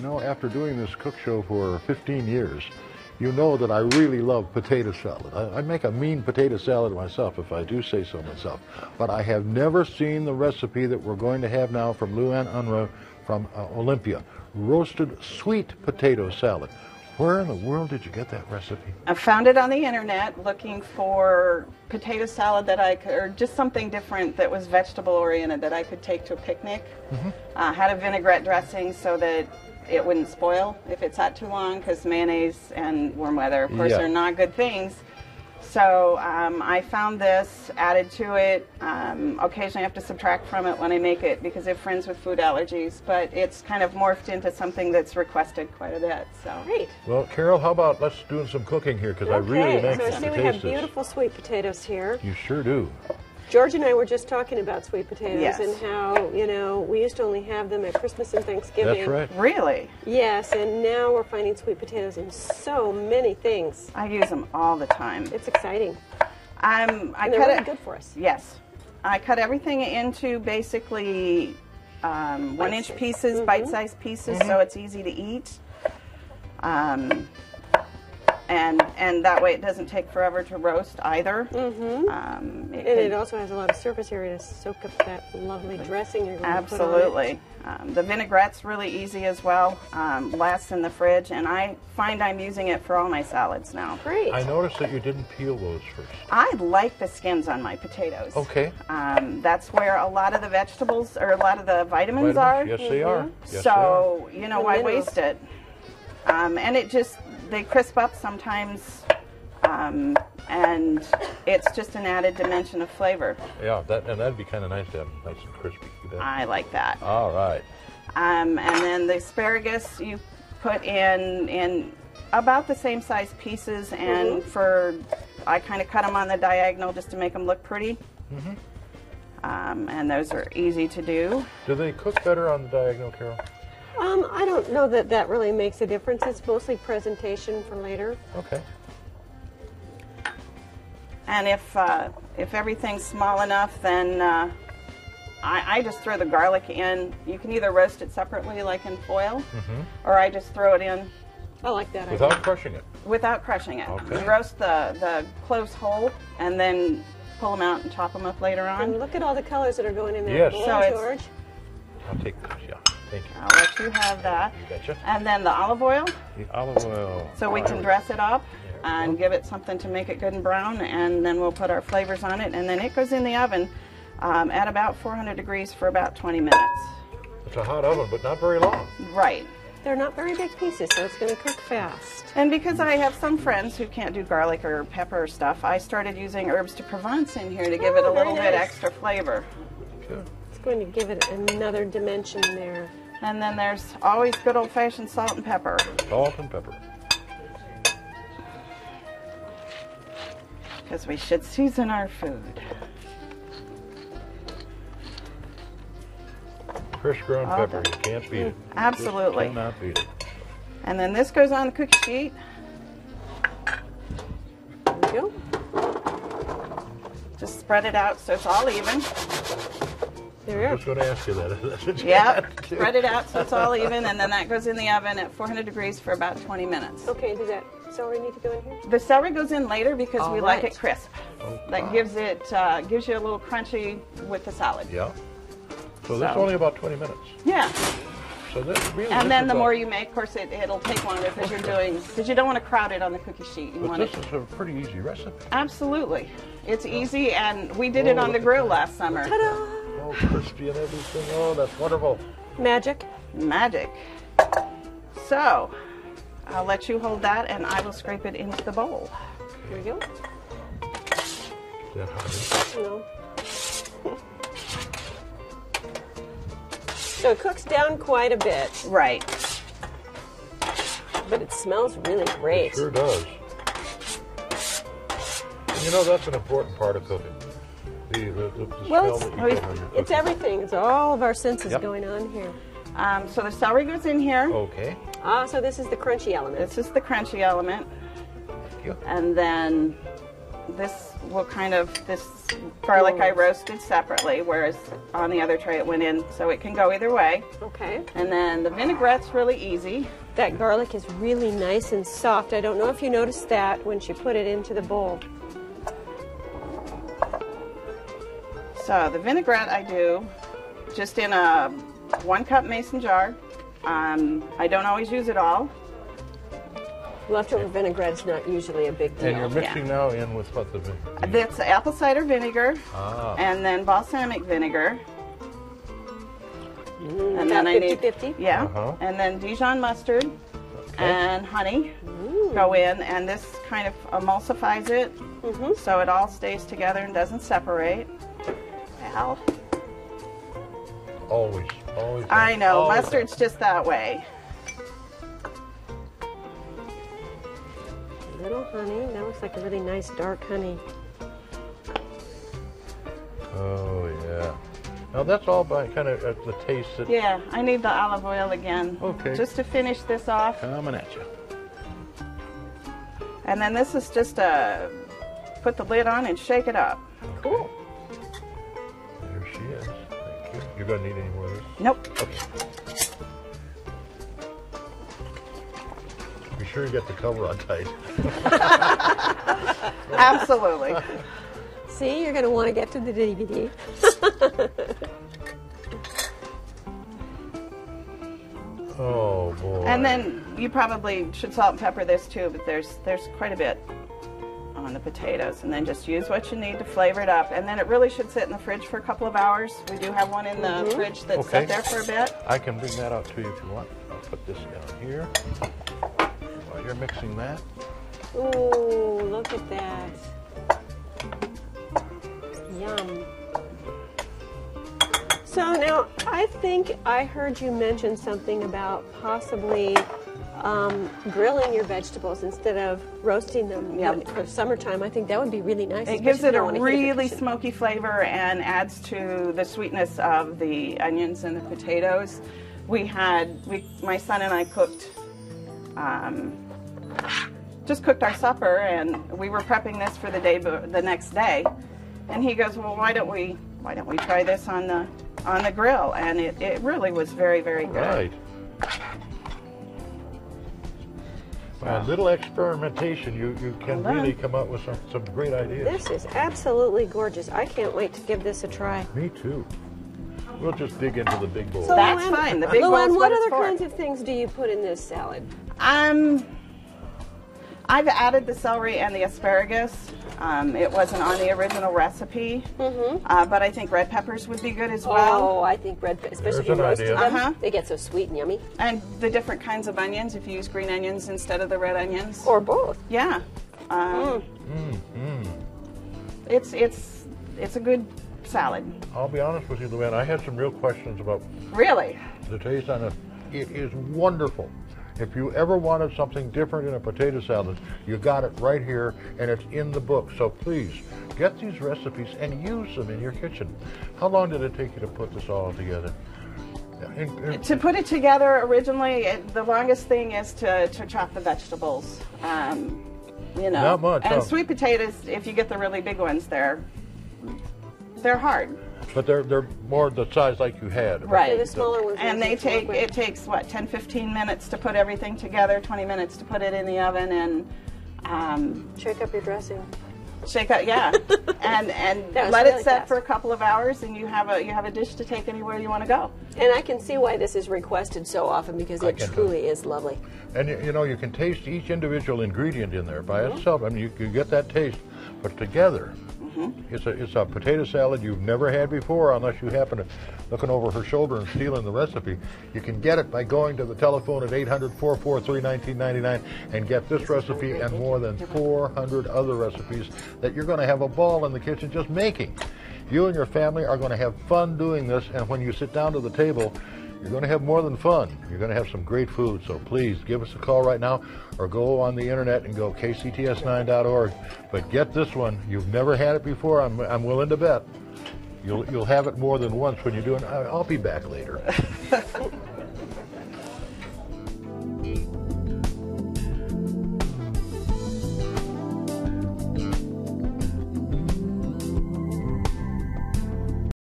You know, after doing this cook show for 15 years, you know that I really love potato salad. I make a mean potato salad myself, if I do say so myself. But I have never seen the recipe that we're going to have now from LuAnn Unrue from Olympia. Roasted sweet potato salad. Where in the world did you get that recipe? I found it on the internet looking for potato salad that I could, or just something different that was vegetable oriented that I could take to a picnic. Had a vinaigrette dressing so that it wouldn't spoil if it sat too long, because mayonnaise and warm weather, of course, are not good things. So I found this, added to it. Occasionally I have to subtract from it when I make it because I have friends with food allergies, but it's kind of morphed into something that's requested quite a bit. So great. Well, Carol, how about let's do some cooking here, because I really make so I see we have beautiful sweet potatoes here. You sure do. George and I were just talking about sweet potatoes Yes. and how, you know, we used to only have them at Christmas and Thanksgiving. That's right. really, Yes, and now we're finding sweet potatoes in so many things. I use them all the time. It's exciting. I And they're cut really it. good for us. Yes, I cut everything into basically 1-inch pieces, bite-sized pieces, so it's easy to eat. And that way it doesn't take forever to roast either. And it also has a lot of surface area to soak up that lovely dressing you're going to put on it. Absolutely. The vinaigrette's really easy as well, lasts in the fridge, and I find I'm using it for all my salads now. Great. I noticed that you didn't peel those first. I like the skins on my potatoes. Okay. That's where a lot of the vegetables, or a lot of the vitamins are. Yes, they are. Yes, So, you know, The why minerals. waste it? And it just, they crisp up sometimes, and it's just an added dimension of flavor. Yeah, that'd be kind of nice to have nice and crispy. I like that. All right. And then the asparagus you put in about the same size pieces, and I kind of cut them on the diagonal just to make them look pretty. And those are easy to do. Do they cook better on the diagonal, Carol? I don't know that that really makes a difference. It's mostly presentation for later. Okay. And if everything's small enough, then I just throw the garlic in. You can either roast it separately, like in foil, or I just throw it in I like that without idea. crushing it. without crushing it. Okay. You roast the cloves whole, and then pull them out and chop them up later And on. look at all the colors that are going in there. Yes. Boy, So it's- George. I'll take those, yeah. Thank you. I'll let you have that. You betcha. And then the olive oil, The olive oil. so we can dress it up and give it something to make it good and brown, and then we'll put our flavors on it, and then it goes in the oven at about 400 degrees for about 20 minutes. It's a hot oven, but not very long. Right. They're not very big pieces, so it's going to cook fast. And because I have some friends who can't do garlic or pepper or stuff, I started using herbs de Provence in here to give it a Oh, very little bit nice. extra flavor. Good. It's going to give it another dimension there. And then there's always good old-fashioned salt and pepper. Salt and pepper. Because we should season our food. Fresh ground All pepper. done. You can't beat it. Absolutely. Just cannot beat it. And then this goes on the cookie sheet. There we go. Just spread it out so it's all even. There we I are. was going to ask you that. That's what you Yeah, had to do. spread it out so it's all even, and then that goes in the oven at 400 degrees for about 20 minutes. Okay, does that celery need to go in here? The celery goes in later because we All like right. it crisp. That gives you a little crunchy with the salad. Yeah. So this is So. only about 20 minutes. Yeah. So this really. And this then is the a- more you make, of course, it'll take longer because you don't want to crowd it on the cookie sheet. You But want this it. is a pretty easy recipe. Absolutely. It's easy, and we did it on the grill last summer. Ta-da! Oh, crispy and everything. Oh, that's wonderful. Magic. Magic. So, I'll let you hold that, and I will scrape it into the bowl. Here we go. Is that hot? No. So it cooks down quite a bit, Right. but it smells really great. It sure does. And you know, that's an important part of cooking. The Well, smell that you get when you're it's cooking. everything. It's all of our senses Yep. going on here. So the celery goes in here. Okay. Ah, so this is the crunchy element. This is the crunchy element. Thank you. And then this will kind of, this garlic I roasted separately, whereas on the other tray it went in, so it can go either way. Okay. And then the vinaigrette's really easy. That garlic is really nice and soft. I don't know if you noticed that when she put it into the bowl. So the vinaigrette I do just in a 1 cup mason jar. I don't always use it all. Leftover vinaigrette is not usually a big deal. And you're mixing now in with what the That's apple cider vinegar and then balsamic vinegar. And then I need 50-50? Yeah. And then Dijon mustard and honey go in, and this kind of emulsifies it so it all stays together and doesn't separate. Wow. Always. I know, always mustard's just that way. A little honey. That looks like a really nice dark honey. Oh, yeah. Now that's all by kind of the taste. That... Yeah, I need the olive oil again. Okay. Just to finish this off. Coming at you. And then this is just put the lid on and shake it up. Cool. There she is. Thank you. You're going to need any more of this? Nope. Okay. Be sure you get the cover on tight. Absolutely. See, you're going to want to get to the DVD. Oh, boy. And then you probably should salt and pepper this too, but there's quite a bit on the potatoes. And then just use what you need to flavor it up. And then it really should sit in the fridge for a couple of hours. We do have one in the fridge that's set there for a bit. I can bring that out to you if you want. I'll put this down here while you're mixing that. Ooh, look at that. Yum. So now, I think I heard you mention something about possibly grilling your vegetables instead of roasting them. For summertime, I think that would be really nice. It gives it a really smoky flavor and adds to the sweetness of the onions and the potatoes. My son and I cooked, just cooked our supper, and we were prepping this for the next day. And he goes, well, why don't we try this on the grill? And it really was very, very good. Right. By a little experimentation, you can really come up with some great ideas. This is absolutely gorgeous. I can't wait to give this a try. Me too. We'll just dig into the big bowl. So that's fine. The big bowl's what other kinds of things do you put in this salad? I've added the celery and the asparagus. It wasn't on the original recipe, but I think red peppers would be good as well. Oh, I think red peppers, especially if you roasted them, they get so sweet and yummy. And the different kinds of onions, if you use green onions instead of the red onions. Or both. Yeah. It's a good salad. I'll be honest with you, LuAnn, I had some real questions about Really? the taste on it. It is wonderful. If you ever wanted something different in a potato salad, you got it right here, and it's in the book. So please, get these recipes and use them in your kitchen. How long did it take you to put this all together? To put it together originally, the longest thing is to chop the vegetables. Not much. And sweet potatoes, if you get the really big ones, they're hard. But they're more the size like you had. Right. The smaller ones. And it takes, what, 10, 15 minutes to put everything together, 20 minutes to put it in the oven, and shake up your dressing. Shake up, yeah. and let it set for a couple of hours, and you have a dish to take anywhere you want to go. And I can see why this is requested so often, because it truly is lovely. And you can taste each individual ingredient in there by itself. I mean, you get that taste, but together. It's a potato salad you've never had before, unless you happen to looking over her shoulder and stealing the recipe. You can get it by going to the telephone at 800-443-1999 and get this recipe and more than 400 other recipes that you're going to have a ball in the kitchen just making. You and your family are going to have fun doing this, and when you sit down to the table, you're going to have more than fun. You're going to have some great food. So please give us a call right now, or go on the internet and go kcts9.org. But get this one. You've never had it before. I'm willing to bet you'll have it more than once when you're doing. I'll be back later.